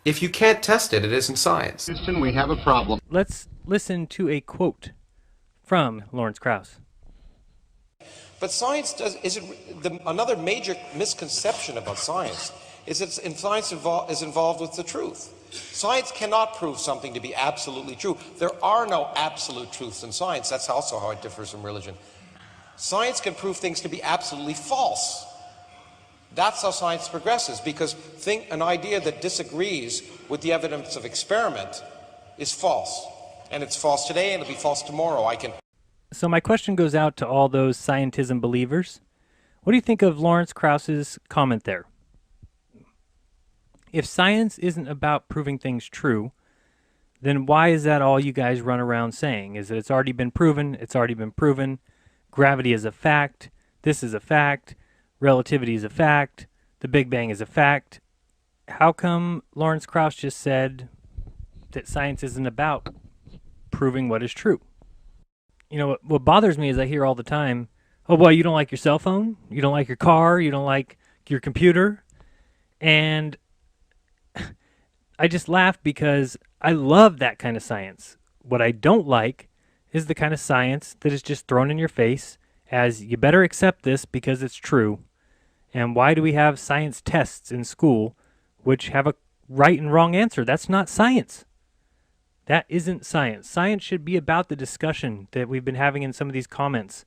If you can't test it, it isn't science. Houston, we have a problem. Let's listen to a quote from Lawrence Krauss. But science another major misconception about science is that science is involved with the truth. Science cannot prove something to be absolutely true. There are no absolute truths in science. That's also how it differs from religion. Science can prove things to be absolutely false. That's how science progresses, because an idea that disagrees with the evidence of experiment is false. And it's false today, and it'll be false tomorrow. So my question goes out to all those scientism believers. What do you think of Lawrence Krauss's comment there? If science isn't about proving things true, then why is that all you guys run around saying? Is that it's already been proven, it's already been proven, gravity is a fact, this is a fact, relativity is a fact, the Big Bang is a fact. How come Lawrence Krauss just said that science isn't about proving what is true? You know, what bothers me is I hear all the time, oh boy, you don't like your cell phone, you don't like your car, you don't like your computer, and I just laugh because I love that kind of science. What I don't like is the kind of science that is just thrown in your face as you better accept this because it's true. And why do we have science tests in school which have a right and wrong answer? That's not science. That isn't science. Science should be about the discussion that we've been having in some of these comments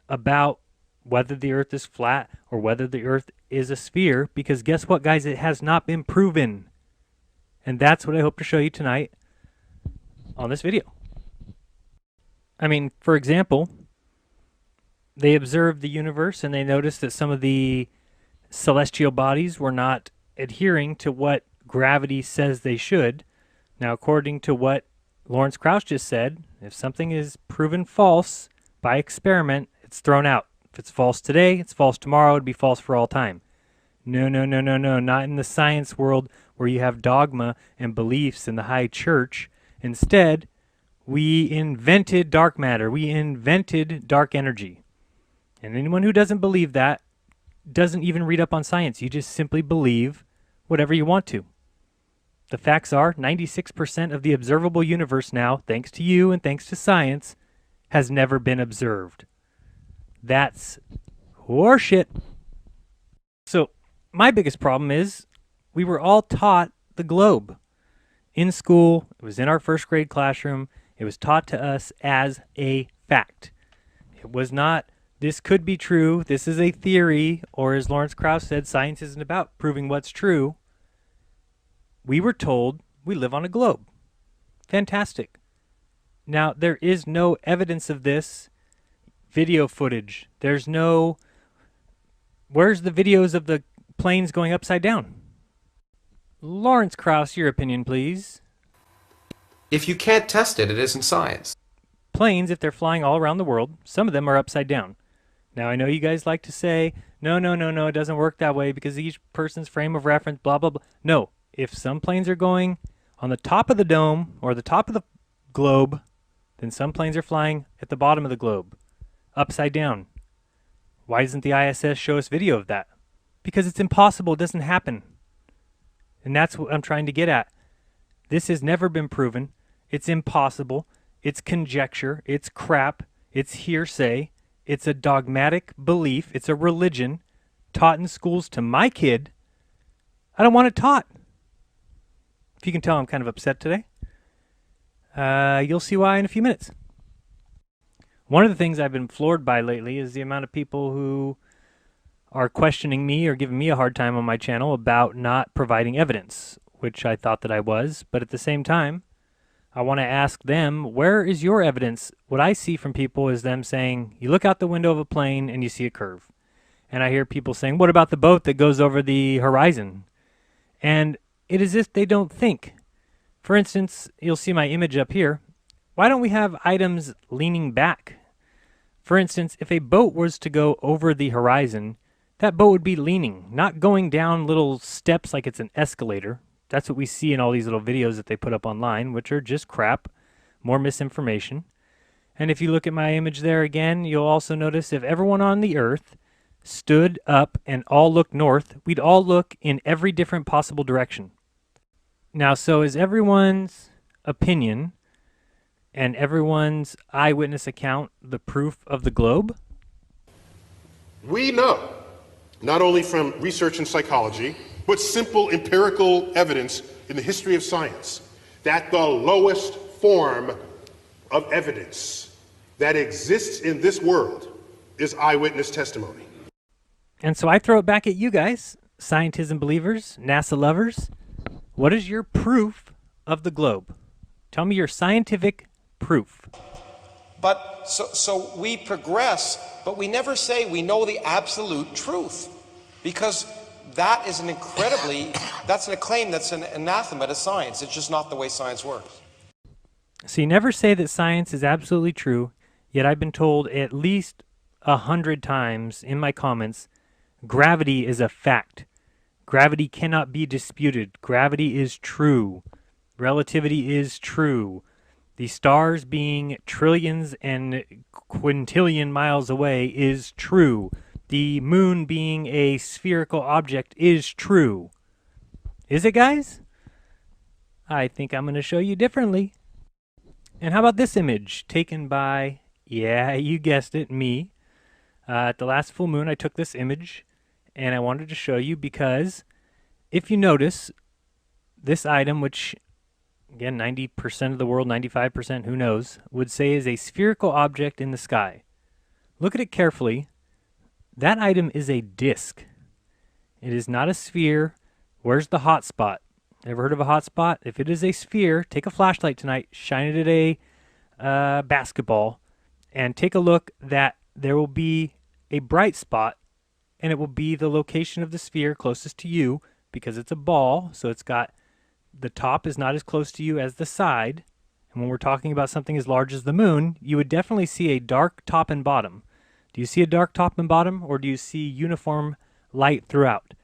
about whether the earth is flat or whether the earth is a sphere, because guess what, guys? It has not been proven. And that's what I hope to show you tonight on this video. I mean, for example, they observed the universe and they noticed that some of the celestial bodies were not adhering to what gravity says they should. Now, according to what Lawrence Krauss just said, if something is proven false by experiment, it's thrown out. If it's false today, it's false tomorrow, it'd be false for all time. No, no, no, no, no, not in the science world where you have dogma and beliefs in the high church. Instead, we invented dark matter. We invented dark energy. And anyone who doesn't believe that doesn't even read up on science. You just simply believe whatever you want to. The facts are 96% of the observable universe now, thanks to you and thanks to science, has never been observed. That's horseshit. So my biggest problem is we were all taught the globe. In school, it was in our first grade classroom, it was taught to us as a fact. It was not, this could be true, this is a theory, or as Lawrence Krauss said, science isn't about proving what's true. We were told we live on a globe. Fantastic. Now, there is no evidence of this video footage. There's no, where's the videos of the planes going upside down? Lawrence Krauss, your opinion, please. If you can't test it, it isn't science. Planes, if they're flying all around the world, some of them are upside down. Now, I know you guys like to say, no, no, no, no, it doesn't work that way because each person's frame of reference, blah, blah, blah. No, if some planes are going on the top of the dome or the top of the globe, then some planes are flying at the bottom of the globe, upside down. Why doesn't the ISS show us video of that? Because it's impossible. It doesn't happen. And that's what I'm trying to get at. This has never been proven. It's impossible. It's conjecture. It's crap. It's hearsay. It's a dogmatic belief. It's a religion taught in schools to my kid. I don't want it taught. If you can tell, I'm kind of upset today. You'll see why in a few minutes. One of the things I've been floored by lately is the amount of people who are questioning me or giving me a hard time on my channel about not providing evidence, which I thought that I was. But at the same time, I want to ask them, where is your evidence? What I see from people is them saying, you look out the window of a plane and you see a curve. And I hear people saying, what about the boat that goes over the horizon? And it is as if they don't think. For instance, you'll see my image up here. Why don't we have items leaning back? For instance, if a boat was to go over the horizon, that boat would be leaning, not going down little steps like it's an escalator. That's what we see in all these little videos that they put up online, which are just crap, more misinformation. And if you look at my image there again, you'll also notice if everyone on the earth stood up and all looked north, we'd all look in every different possible direction. Now, so is everyone's opinion and everyone's eyewitness account the proof of the globe? We know, not only from research in psychology, but simple empirical evidence in the history of science, that the lowest form of evidence that exists in this world is eyewitness testimony. And so I throw it back at you guys, scientism believers, NASA lovers. What is your proof of the globe? Tell me your scientific proof. But so we progress, but we never say we know the absolute truth, because that is that's a claim that's an anathema to science. It's just not the way science works. So you never say that science is absolutely true, yet I've been told at least 100 times in my comments, gravity is a fact. Gravity cannot be disputed. Gravity is true. Relativity is true. The stars being trillions and quintillion miles away is true. The moon being a spherical object is true. Is it, guys? I think I'm going to show you differently. And how about this image taken by, yeah, you guessed it, me. At the last full moon, I took this image, and I wanted to show you because if you notice, this item, which, again, 90% of the world, 95%, who knows, would say is a spherical object in the sky. Look at it carefully. That item is a disk. It is not a sphere. Where's the hot spot? Ever heard of a hot spot? If it is a sphere, take a flashlight tonight, shine it at a basketball, and take a look that there will be a bright spot, and it will be the location of the sphere closest to you because it's a ball, so it's got the top is not as close to you as the side. And when we're talking about something as large as the moon, you would definitely see a dark top and bottom. Do you see a dark top and bottom, or do you see uniform light throughout?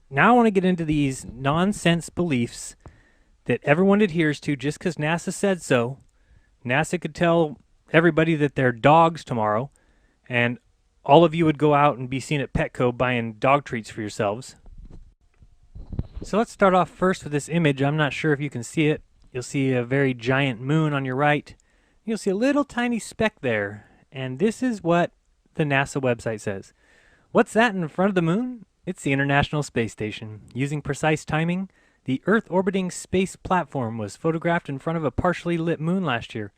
Now I want to get into these nonsense beliefs that everyone adheres to just because NASA said so. NASA could tell everybody that they're dogs tomorrow, and all of you would go out and be seen at Petco buying dog treats for yourselves. So let's start off first with this image. I'm not sure if you can see it. You'll see a very giant moon on your right. You'll see a little tiny speck there. And this is what the NASA website says. What's that in front of the moon? It's the International Space Station. Using precise timing, the Earth-orbiting space platform was photographed in front of a partially lit moon last year.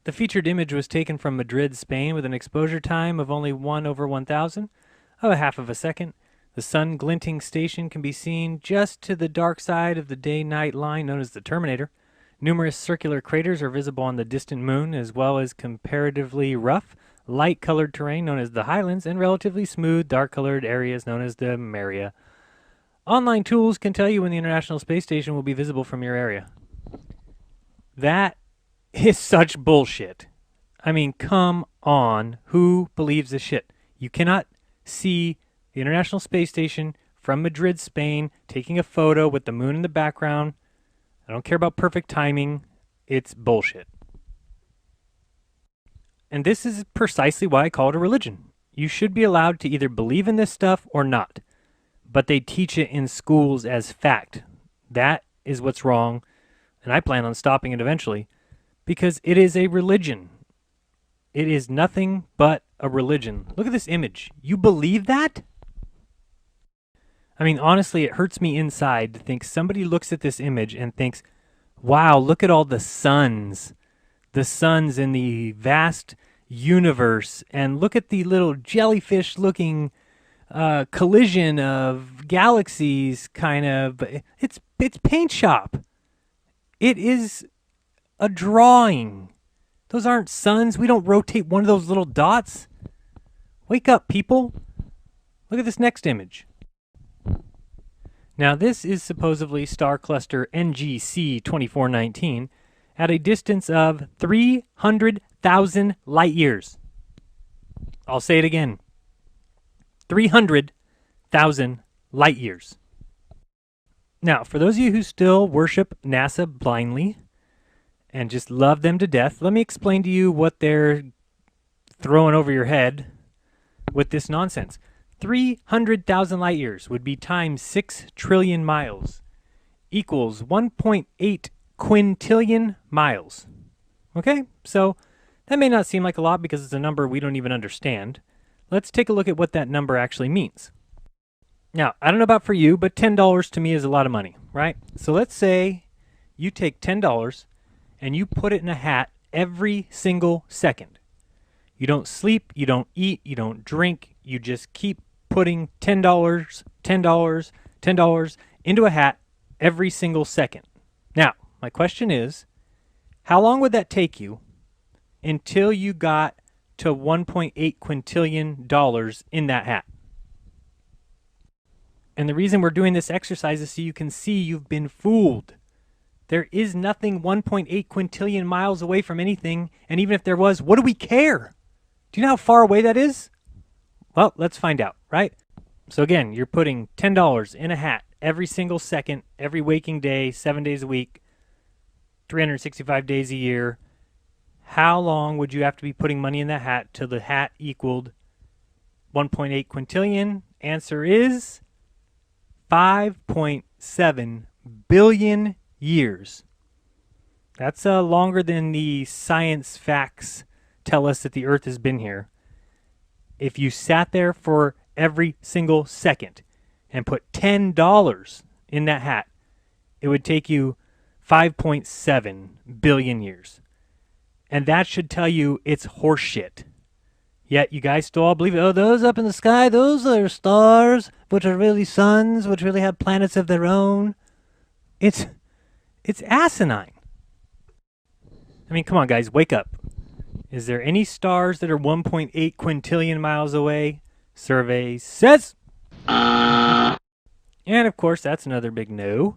The featured image was taken from Madrid, Spain, with an exposure time of only 1/1000 of a half of a second. The sun-glinting station can be seen just to the dark side of the day-night line known as the Terminator. Numerous circular craters are visible on the distant moon, as well as comparatively rough, light-colored terrain known as the Highlands, and relatively smooth, dark-colored areas known as the Maria. Online tools can tell you when the International Space Station will be visible from your area. That is such bullshit. I mean, come on. Who believes this shit? You cannot see the International Space Station from Madrid, Spain, taking a photo with the moon in the background. I don't care about perfect timing. It's bullshit. And this is precisely why I call it a religion. You should be allowed to either believe in this stuff or not. But they teach it in schools as fact. That is what's wrong, and I plan on stopping it eventually, because it is a religion. It is nothing but a religion. Look at this image. You believe that? I mean, honestly, it hurts me inside to think somebody looks at this image and thinks, wow, look at all the suns in the vast universe, and look at the little jellyfish-looking collision of galaxies, kind of. It's paint shop. It is a drawing. Those aren't suns. We don't rotate one of those little dots. Wake up, people. Look at this next image. Now, this is supposedly star cluster NGC 2419 at a distance of 300,000 light years. I'll say it again. 300,000 light years. Now, for those of you who still worship NASA blindly and just love them to death, let me explain to you what they're throwing over your head with this nonsense. 300,000 light years would be times 6 trillion miles. equals 1.8 quintillion miles. Okay, so that may not seem like a lot because it's a number we don't even understand. Let's take a look at what that number actually means. Now, I don't know about for you, but $10 to me is a lot of money, right? So let's say you take $10 and you put it in a hat every single second. You don't sleep, you don't eat, you don't drink, you just keep putting $10, $10, $10 into a hat every single second. Now, my question is, how long would that take you until you got to $1.8 quintillion in that hat? And the reason we're doing this exercise is so you can see you've been fooled. There is nothing 1.8 quintillion miles away from anything, and even if there was, what do we care? Do you know how far away that is? Well, let's find out, right? So again, you're putting $10 in a hat every single second, every waking day, 7 days a week, 365 days a year. How long would you have to be putting money in that hat till the hat equaled 1.8 quintillion? Answer is 5.7 billion years. That's longer than the science facts tell us that the Earth has been here. If you sat there for every single second and put $10 in that hat, it would take you 5.7 billion years. And that should tell you it's horseshit. Yet you guys still all believe it. Oh, those up in the sky, those are stars, which are really suns, which really have planets of their own. It's asinine. I mean, come on, guys, wake up. Is there any stars that are 1.8 quintillion miles away? Survey says. And of course, that's another big no.